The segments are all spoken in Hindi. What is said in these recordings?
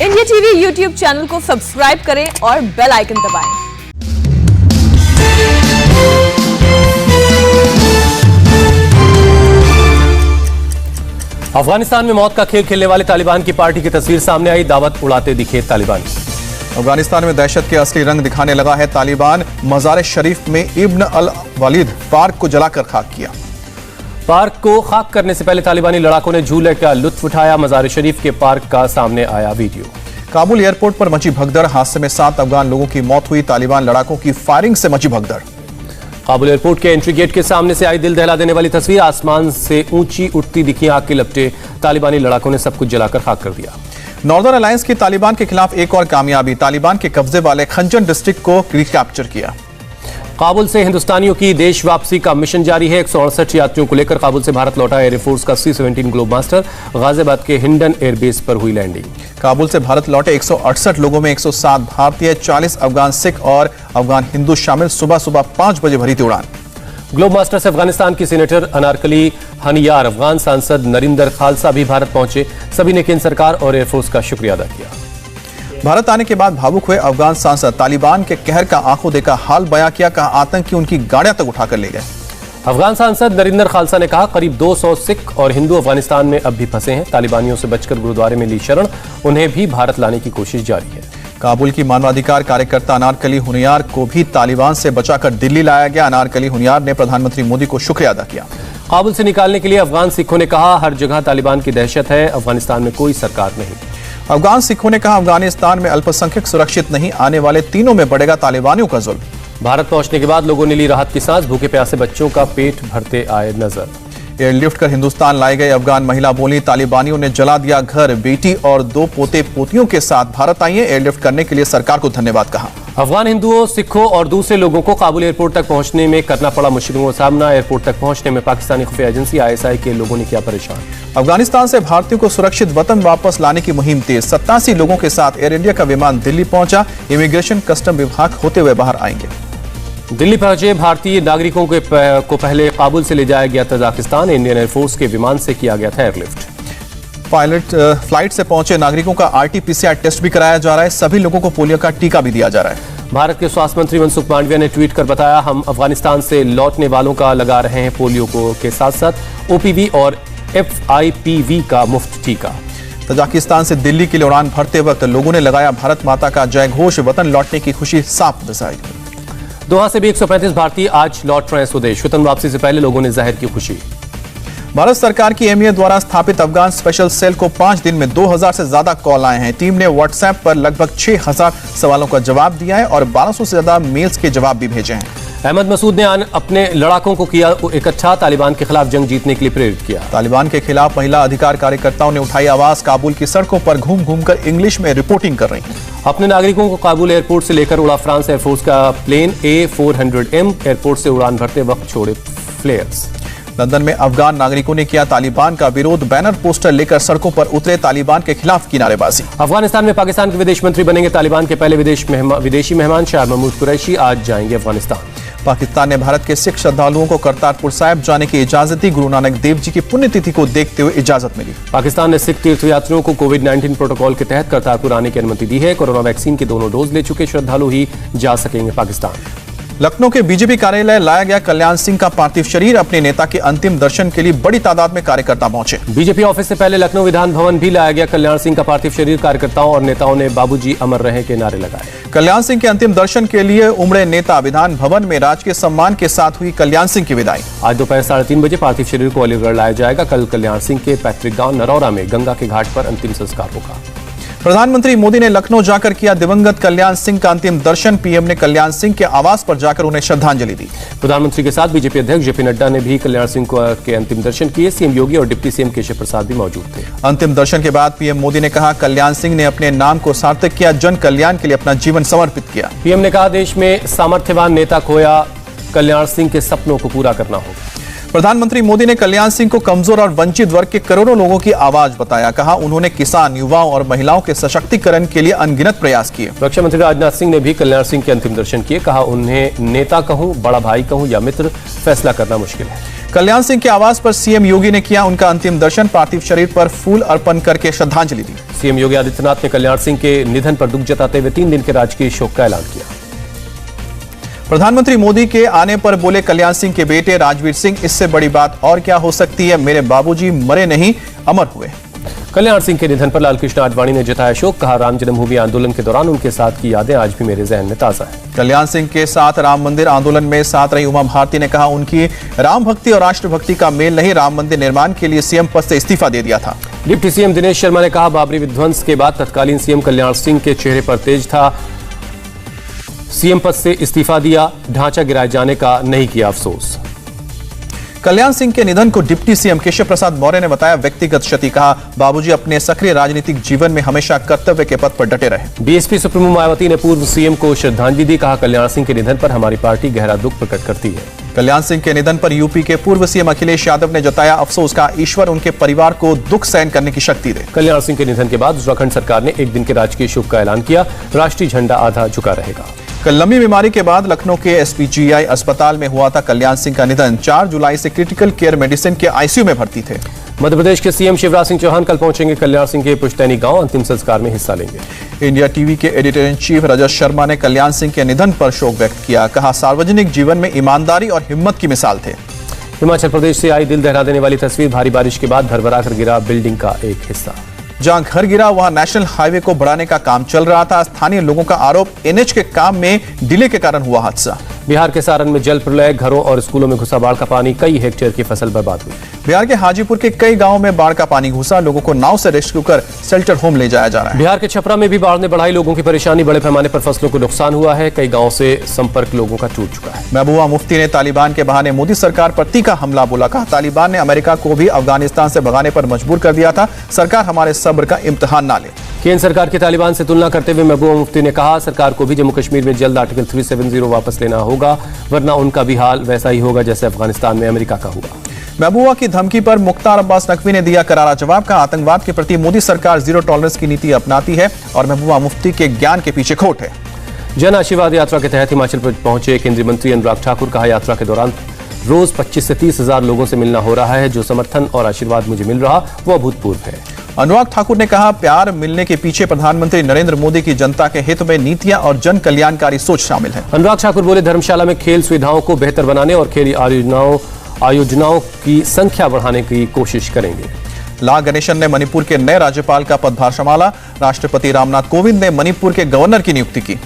इंडिया टीवी यूट्यूब चैनल को सब्सक्राइब करें और बेल आइकन दबाएं। अफगानिस्तान में मौत का खेल खेलने वाले तालिबान की पार्टी की तस्वीर सामने आई। दावत उड़ाते दिखे तालिबानी। अफगानिस्तान में दहशत के असली रंग दिखाने लगा है तालिबान। मज़ार शरीफ में इब्न अल वलीद पार्क को जलाकर खाक किया। पार्क को खाक करने से पहले तालिबानी लड़ाकों ने झूले का लुत्फ उठाया। मज़ार शरीफ के पार्क का सामने आया वीडियो। काबुल एयरपोर्ट पर मची भगदड़। हादसे में 7 अफगान लोगों की मौत हुई। तालिबान लड़ाकों की फायरिंग से मची भगदड़। काबुल एयरपोर्ट के एंट्री गेट के सामने से आई दिल दहला देने वाली तस्वीर। आसमान से ऊंची उठती दिखी आग के लपटे। तालिबानी लड़ाकों ने सब कुछ जलाकर खाक कर दिया। नॉर्दर्न अलायंस की तालिबान के खिलाफ एक और कामयाबी। तालिबान के कब्जे वाले खंजर डिस्ट्रिक्ट को रिकैप्चर किया। काबुल से हिंदुस्तानियों की देश वापसी का मिशन जारी है। 168 यात्रियों को लेकर काबुल से भारत लौटा एयरफोर्स का C-17 ग्लोब मास्टर। गाजियाबाद के हिंडन एयरबेस पर हुई लैंडिंग। काबुल से भारत लौटे 168 लोगों में 107 भारतीय, 40 अफगान सिख और अफगान हिंदू शामिल। सुबह 5 बजे भरी थी उड़ान। ग्लोब मास्टर से अफगानिस्तान की सीनेटर अनारकली हनियार, अफगान सांसद नरिंदर खालसा भी भारत पहुंचे। सभी ने केंद्र सरकार और एयरफोर्स का शुक्रिया अदा किया। भारत आने के बाद भावुक हुए अफगान सांसद। तालिबान के कहर का आंखों देखा हाल बयां किया। कहा आतंकी उनकी गाड़ियां तक उठाकर ले गए। अफगान सांसद नरिंदर खालसा ने कहा करीब 200 सिख और हिंदू अफगानिस्तान में अब भी फंसे हैं। तालिबानियों से बचकर गुरुद्वारे में ली शरण। उन्हें भी भारत लाने की कोशिश जारी है। काबुल की मानवाधिकार कार्यकर्ता अनारकली हुनियार को भी तालिबान से बचाकर दिल्ली लाया गया। अनारकली हुनियार ने प्रधानमंत्री मोदी को शुक्रिया अदा किया। काबुल से निकालने के लिए अफगान सिखों ने कहा हर जगह तालिबान की दहशत है, अफगानिस्तान में कोई सरकार नहीं। अफगान सिखों ने कहा अफगानिस्तान में अल्पसंख्यक सुरक्षित नहीं, आने वाले तीनों में बढ़ेगा तालिबानियों का जुल्म। भारत पहुंचने के बाद लोगों ने ली राहत की सांस। भूखे प्यासे बच्चों का पेट भरते आए नजर। एयरलिफ्ट कर हिंदुस्तान लाई गई अफगान महिला बोली तालिबानियों ने जला दिया घर। बेटी और 2 पोते पोतियों के साथ भारत आई है। एयरलिफ्ट करने के लिए सरकार को धन्यवाद कहा। अफगान हिंदुओं, सिखों और दूसरे लोगों को काबुल एयरपोर्ट तक पहुंचने में करना पड़ा मुश्किलों का सामना। एयरपोर्ट तक पहुंचने में पाकिस्तानी खुफिया एजेंसी ISI के लोगों ने किया परेशान। अफगानिस्तान से भारतीयों को सुरक्षित वतन वापस लाने की मुहिम तेज। 87 लोगों के साथ एयर इंडिया का विमान दिल्ली पहुंचा। इमिग्रेशन कस्टम विभाग होते हुए बाहर आएंगे। दिल्ली पहुंचे भारतीय नागरिकों को पहले काबुल से ले जाया गया तजाकिस्तान। इंडियन एयरफोर्स के विमान से किया गया था एयरलिफ्ट। फ्लाइट से पहुंचे नागरिकों का RT-PCR टेस्ट भी कराया जा रहा है। सभी लोगों को पोलियो का टीका भी दिया जा रहा है। भारत के स्वास्थ्य मंत्री मनसुख मांडविया ने ट्वीट कर बताया हम अफगानिस्तान से लौटने वालों का लगा रहे हैं पोलियो के साथ साथ OPV और FIPV का मुफ्त टीका। तजाकिस्तान से दिल्ली के लिए उड़ान भरते वक्त लोगों ने लगाया भारत माता का जय घोष। वतन लौटने की खुशी साफ दर्शाई। दोहा से भी 135 भारतीय आज लौट रहे हैं स्वदेश। वतन वापसी से पहले लोगों ने जाहिर की खुशी। भारत सरकार की MA द्वारा स्थापित अफगान स्पेशल सेल को 5 दिन में 2000 से ज्यादा कॉल आए हैं। टीम ने व्हाट्सएप पर लगभग 6000 सवालों का जवाब दिया है और 1200 से ज्यादा मेल्स के जवाब भी भेजे हैं। अहमद मसूद ने अपने लड़ाकों को किया इकट्ठा। तालिबान के खिलाफ जंग जीतने के लिए प्रेरित किया। तालिबान के खिलाफ महिला अधिकार कार्यकर्ताओं ने उठाई आवाज। काबुल की सड़कों पर घूम घूम कर इंग्लिश में रिपोर्टिंग कर रही। अपने नागरिकों को काबुल एयरपोर्ट से लेकर उड़ा फ्रांस एयरफोर्स का प्लेन A400M। एयरपोर्ट से उड़ान भरते वक्त छोड़े फ्लेयर्स। लंदन में अफगान नागरिकों ने किया तालिबान का विरोध। बैनर पोस्टर लेकर सड़कों पर उतरे। तालिबान के खिलाफ किनारेबाजी। अफगानिस्तान में पाकिस्तान के विदेश मंत्री बनेंगे तालिबान के पहले विदेशी मेहमान। शाह महमूद कुरैशी आज जाएंगे अफगानिस्तान। पाकिस्तान ने भारत के सिख श्रद्धालुओं को करतारपुर साहिब जाने की इजाजत दी। गुरु नानक देव जी की पुण्यतिथि को देखते हुए इजाजत मिली। पाकिस्तान ने सिख तीर्थयात्रियों को कोविड-19 प्रोटोकॉल के तहत करतारपुर आने की अनुमति दी है। कोरोना वैक्सीन के दोनों डोज ले चुके श्रद्धालु ही जा सकेंगे पाकिस्तान। लखनऊ के बीजेपी कार्यालय लाया गया कल्याण सिंह का पार्थिव शरीर। अपने नेता के अंतिम दर्शन के लिए बड़ी तादाद में कार्यकर्ता पहुंचे। बीजेपी ऑफिस से पहले लखनऊ विधान भवन भी लाया गया कल्याण सिंह का पार्थिव शरीर। कार्यकर्ताओं और नेताओं ने बाबूजी अमर रहे के नारे लगाए। कल्याण सिंह के अंतिम दर्शन के लिए उमड़े नेता। विधान भवन में राजकीय सम्मान के साथ हुई कल्याण सिंह की विदाई। आज दोपहर 3:30 बजे पार्थिव शरीर को अलीगढ़ लाया जाएगा। कल कल्याण सिंह के पैतृक गांव नरौरा में गंगा के घाट पर अंतिम संस्कार होगा। प्रधानमंत्री मोदी ने लखनऊ जाकर किया दिवंगत कल्याण सिंह का अंतिम दर्शन। पीएम ने कल्याण सिंह के आवास पर जाकर उन्हें श्रद्धांजलि दी। प्रधानमंत्री के साथ बीजेपी अध्यक्ष JP नड्डा ने भी कल्याण सिंह के अंतिम दर्शन किए। CM योगी और डिप्टी CM केशव प्रसाद भी मौजूद थे। अंतिम दर्शन के बाद पीएम मोदी ने कहा कल्याण सिंह ने अपने नाम को सार्थक किया, जन कल्याण के लिए अपना जीवन समर्पित किया। पीएम ने कहा देश में सामर्थ्यवान नेता खोया, कल्याण सिंह के सपनों को पूरा करना होगा। प्रधानमंत्री मोदी ने कल्याण सिंह को कमजोर और वंचित वर्ग के करोड़ों लोगों की आवाज बताया। कहा उन्होंने किसान, युवाओं और महिलाओं के सशक्तिकरण के लिए अनगिनत प्रयास किए। रक्षा मंत्री राजनाथ सिंह ने भी कल्याण सिंह के अंतिम दर्शन किए। कहा उन्हें नेता कहूं, बड़ा भाई कहूं या मित्र, फैसला करना मुश्किल है। कल्याण सिंह के आवास पर सीएम योगी ने किया उनका अंतिम दर्शन। पार्थिव शरीर पर फूल अर्पण करके श्रद्धांजलि दी। सीएम योगी आदित्यनाथ ने कल्याण सिंह के निधन पर दुख जताते हुए 3 दिन के राजकीय शोक का ऐलान किया। प्रधानमंत्री मोदी के आने पर बोले कल्याण सिंह के बेटे राजवीर सिंह, इससे बड़ी बात और क्या हो सकती है। मेरे बाबूजी मरे नहीं, अमर हुए। कल्याण सिंह के निधन पर लालकृष्ण आडवाणी ने जताया शोक। कहा राम जन्मभूमि आंदोलन के दौरान उनके साथ की यादें आज भी मेरे जहन में ताजा है। कल्याण सिंह के साथ राम मंदिर आंदोलन में साथ रही उमा भारती ने कहा उनकी राम भक्ति और राष्ट्रभक्ति का मेल नहीं। राम मंदिर निर्माण के लिए सीएम पद से इस्तीफा दे दिया था। डिप्टी सीएम दिनेश शर्मा ने कहा बाबरी विध्वंस के बाद तत्कालीन सीएम कल्याण सिंह के चेहरे पर तेज था। सीएम पद से इस्तीफा दिया, ढांचा गिराए जाने का नहीं किया अफसोस। कल्याण सिंह के निधन को डिप्टी सीएम केशव प्रसाद मौर्य ने बताया व्यक्तिगत क्षति। कहा बाबूजी अपने सक्रिय राजनीतिक जीवन में हमेशा कर्तव्य के पथ पर डटे रहे। बीएसपी सुप्रीमो मायावती ने पूर्व सीएम को श्रद्धांजलि दी। कहा कल्याण सिंह के निधन पर हमारी पार्टी गहरा दुख प्रकट करती है। कल्याण सिंह के निधन पर यूपी के पूर्व सीएम अखिलेश यादव ने जताया अफसोस। का ईश्वर उनके परिवार को दुख सहन करने की शक्ति दे। कल्याण सिंह के निधन के बाद उत्तराखंड सरकार ने 1 दिन के राजकीय शोक का ऐलान किया। राष्ट्रीय झंडा आधा झुका रहेगा। कल लंबी बीमारी के बाद लखनऊ के एसपीजीआई अस्पताल में हुआ था कल्याण सिंह का निधन। 4 जुलाई से क्रिटिकल केयर मेडिसिन के आईसीयू में भर्ती थे। मध्य प्रदेश के सीएम शिवराज सिंह चौहान कल पहुंचेंगे कल्याण सिंह के पुश्तैनी गांव। अंतिम संस्कार में हिस्सा लेंगे। इंडिया टीवी के editor in chief Rajat Sharma ने कल्याण सिंह के निधन पर शोक व्यक्त किया। कहा सार्वजनिक जीवन में ईमानदारी और हिम्मत की मिसाल थे। हिमाचल प्रदेश से आई दिल दहला देने वाली तस्वीर। भारी बारिश के बाद भरभरा कर गिरा बिल्डिंग का एक हिस्सा। जहां घर गिरा वहां नेशनल हाईवे को बढ़ाने का काम चल रहा था। स्थानीय लोगों का आरोप एनएच के काम में डिले के कारण हुआ हादसा। बिहार के सारण में जल प्रलय, घरों और स्कूलों में घुसा बाढ़ का पानी। कई हेक्टेयर की फसल बर्बाद हुई। बिहार के हाजीपुर के कई गांवों में बाढ़ का पानी घुसा। लोगों को नाव से रेस्क्यू कर शेल्टर होम ले जाया जा रहा है। बिहार के छपरा में भी बाढ़ ने बढ़ाई लोगों की परेशानी। बड़े पैमाने पर फसलों को नुकसान हुआ है। कई गांवों से संपर्क लोगों का टूट चुका है। महबूबा मुफ्ती ने तालिबान के बहाने मोदी सरकार पर तीखा हमला बोला। कहा तालिबान ने अमेरिका को भी अफगानिस्तान से भगाने पर मजबूर कर दिया था। सरकार हमारे सब्र का इम्तिहान ना ले। केंद्र सरकार की तालिबान से तुलना करते हुए महबूबा मुफ्ती ने कहा सरकार को भी जम्मू कश्मीर में जल्द आर्टिकल 370 वापस लेना होगा, वरना उनका भी हाल वैसा ही होगा जैसे अफगानिस्तान में अमेरिका का हुआ। महबूबा की धमकी पर मुख्तार अब्बास नकवी ने दिया करारा जवाब। का आतंकवाद के प्रति मोदी सरकार जीरो टॉलरेंस की नीति अपनाती है और महबूबा मुफ्ती के ज्ञान के पीछे खोट है। जन आशीर्वाद यात्रा के तहत हिमाचल प्रदेश पहुंचे केंद्रीय मंत्री अनुराग ठाकुर। कहा यात्रा के दौरान रोज 25 से 30 हजार लोगों से मिलना हो रहा है। जो समर्थन और आशीर्वाद मुझे मिल रहा वो अभूतपूर्व है। अनुराग ठाकुर ने कहा प्यार मिलने के पीछे प्रधानमंत्री नरेंद्र मोदी की जनता के हित में नीतियां और जन कल्याणकारी सोच शामिल है। अनुराग ठाकुर बोले धर्मशाला में खेल सुविधाओं को बेहतर बनाने और खेल आयोजनाओं की संख्या बढ़ाने की कोशिश करेंगे। ला गणेशन ने मणिपुर के नए राज्यपाल का पदभार संभाला। राष्ट्रपति रामनाथ कोविंद ने मणिपुर के गवर्नर की नियुक्ति की।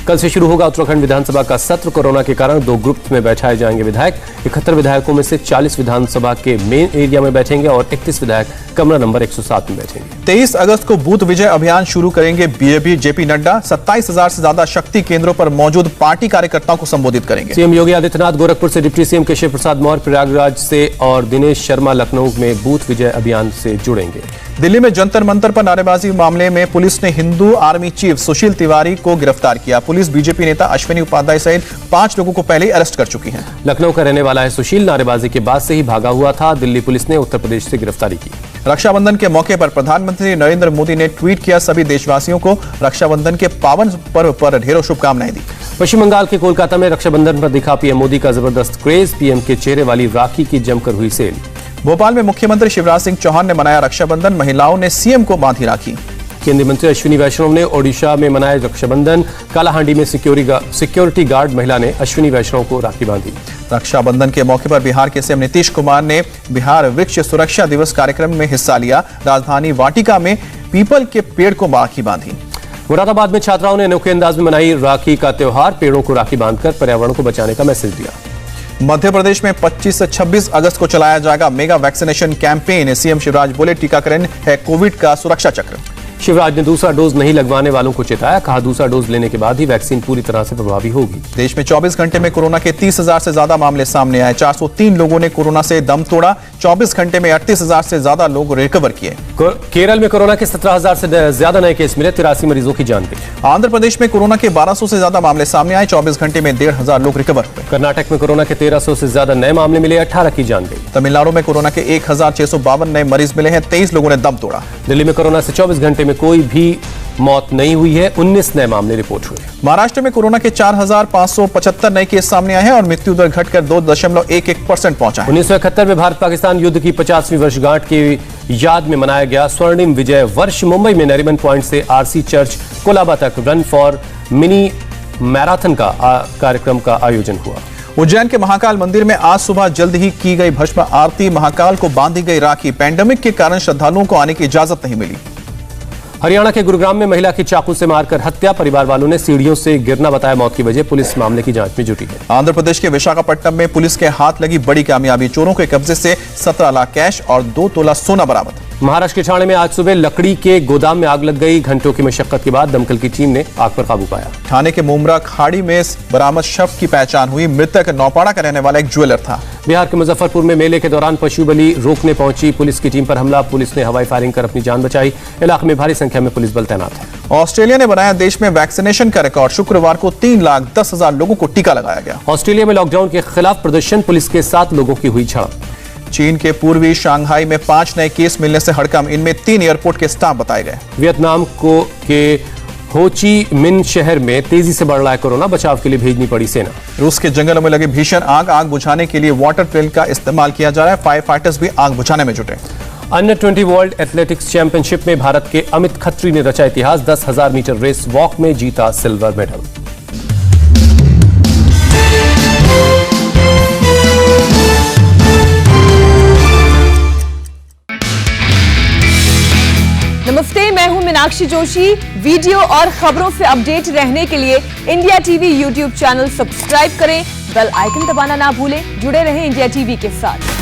कल से शुरू होगा उत्तराखंड विधानसभा का सत्र। कोरोना के कारण 2 ग्रुप में बैठाए जाएंगे विधायक। 71 विधायकों में से 40 विधानसभा के मेन एरिया में बैठेंगे और 31 विधायक कमरा नंबर 107 में बैठेंगे। 23 अगस्त को बूथ विजय अभियान शुरू करेंगे बीजेपी जेपी नड्डा। 27,000 से ज्यादा शक्ति केंद्रों पर मौजूद पार्टी कार्यकर्ताओं को संबोधित करेंगे। सीएम योगी आदित्यनाथ गोरखपुर से, डिप्टी सीएम केशव प्रसाद मौर्य प्रयागराज से और दिनेश शर्मा लखनऊ में बूथ विजय अभियान से जुड़ेंगे। दिल्ली में जंतर मंतर पर नारेबाजी मामले में पुलिस ने हिंदू आर्मी चीफ सुशील तिवारी को गिरफ्तार किया। पुलिस बीजेपी नेता अश्विनी उपाध्याय सहित 5 लोगों को पहले ही अरेस्ट कर चुकी है। लखनऊ का रहने वाला है सुशील। नारेबाजी के बाद से ही भागा हुआ था। दिल्ली पुलिस ने उत्तर प्रदेश से गिरफ्तारी की। रक्षाबंधन के मौके पर प्रधानमंत्री नरेंद्र मोदी ने ट्वीट किया सभी देशवासियों को रक्षाबंधन के पावन पर्व पर ढेरों शुभकामनाएं दी। पश्चिम बंगाल के कोलकाता में रक्षाबंधन पर दिखा पीएम मोदी का जबरदस्त क्रेज। पीएम के चेहरे वाली राखी की जमकर हुई सेल। भोपाल में मुख्यमंत्री शिवराज सिंह चौहान ने मनाया रक्षाबंधन। महिलाओं ने सीएम को बांधी राखी। केंद्रीय मंत्री अश्विनी वैष्णव ने ओडिशा में मनाया रक्षाबंधन। कालाहांडी में सिक्योरिटी गार्ड महिला ने अश्विनी वैष्णव को राखी बांधी। रक्षाबंधन के मौके पर बिहार के सीएम नीतीश कुमार ने बिहार वृक्ष सुरक्षा दिवस कार्यक्रम में हिस्सा लिया। राजधानी वाटिका में पीपल के पेड़ को राखी बांधी। मुरादाबाद में छात्राओं ने अनोखे अंदाज में मनाई राखी का त्योहार। पेड़ों को राखी बांधकर पर्यावरण को बचाने का मैसेज दिया। मध्य प्रदेश में 25 से 26 अगस्त को चलाया जाएगा mega vaccination campaign. CM Shivraj बोले टीकाकरण है कोविड का सुरक्षा चक्र। शिवराज ने दूसरा डोज नहीं लगवाने वालों को चेताया, कहा दूसरा डोज लेने के बाद ही वैक्सीन पूरी तरह से प्रभावी होगी। देश में 24 घंटे में कोरोना के 30,000 से ज्यादा मामले सामने आए। 403 लोगों ने कोरोना से दम तोड़ा। 24 घंटे में 38,000 से ज्यादा लोग रिकवर किए। केरल में कोरोना के 17,000 से ज्यादा नए केस मिले, 83 मरीजों की जान गई। आंध्र प्रदेश में कोरोना के 1200 से ज्यादा मामले सामने आए। 24 घंटे में 1,500 लोग रिकवर हुए। कर्नाटक में कोरोना के 1300 से ज्यादा नए मामले मिले, 18 की जान गई। तमिलनाडु में कोरोना के 1,652 नए मरीज मिले हैं। 23 लोगों ने दम तोड़ा। दिल्ली में कोरोना से 24 घंटे में कोई भी मौत नहीं हुई है, 19 नए मामले रिपोर्ट हुए। महाराष्ट्र में कोरोना के 4,575 नए केस सामने आए हैं और मृत्यु दर घटकर 2.11% पहुंचा है। 1971 में भारत पाकिस्तान युद्ध की 50वीं वर्षगांठ की याद में मनाया गया स्वर्णिम विजय वर्ष। मुंबई में नरीमन पॉइंट से आरसी चर्च कोलाबा तक रन फॉर मिनी मैराथन का कार्यक्रम का आयोजन हुआ। उज्जैन के महाकाल मंदिर में आज सुबह जल्द ही की गई भस्म आरती। महाकाल को बांधी गई राखी। पैंडेमिक के कारण श्रद्धालुओं को आने की इजाजत नहीं मिली। हरियाणा के गुरुग्राम में महिला की चाकू से मारकर हत्या, परिवार वालों ने सीढ़ियों से गिरना बताया मौत की वजह। पुलिस मामले की जांच में जुटी है। आंध्र प्रदेश के विशाखापट्टनम में पुलिस के हाथ लगी बड़ी कामयाबी। चोरों के कब्जे से 17 लाख कैश और 2 तोला सोना बरामद। महाराष्ट्र के ठाणे में आज सुबह लकड़ी के गोदाम में आग लग गई। घंटों की मशक्कत के बाद दमकल की टीम ने आग पर काबू पाया। ठाणे के मुमरा खाड़ी में बरामद शव की पहचान हुई। मृतक नौपाड़ा का रहने वाला एक ज्वेलर था। बिहार के मुजफ्फरपुर में मेले के दौरान पशु बलि रोकने पहुंची पुलिस की टीम पर हमला। पुलिस ने हवाई फायरिंग कर अपनी जान बचाई। इलाके में भारी संख्या में पुलिस बल तैनात है। ऑस्ट्रेलिया ने बनाया देश में वैक्सीनेशन का रिकॉर्ड। शुक्रवार को 3,10,000 लोगों को टीका लगाया गया। ऑस्ट्रेलिया में लॉकडाउन के खिलाफ प्रदर्शन, पुलिस के 7 लोगों की हुई झड़प। चीन के पूर्वी शंघाई में 5 नए केस मिलने से हड़कंप। इनमें 3 एयरपोर्ट के स्टाफ बताए गए। वियतनाम के होची मिन शहर में तेजी से बढ़ रहा है कोरोना, बचाव के लिए भेजनी पड़ी सेना। रूस के जंगलों में लगी भीषण आग बुझाने के लिए वाटर ट्रेल का इस्तेमाल किया जा रहा है। फायर फाइटर्स भी आग बुझाने में जुटे। अंडर 20 वर्ल्ड एथलेटिक्स चैंपियनशिप में भारत के अमित खत्री ने रचा इतिहास। 10,000 मीटर रेस वॉक में जीता सिल्वर मेडल। नमस्ते, मैं हूं मीनाक्षी जोशी। वीडियो और खबरों से अपडेट रहने के लिए India TV YouTube channel subscribe करें, बेल आइकन दबाना ना भूलें। जुड़े रहें इंडिया टीवी के साथ।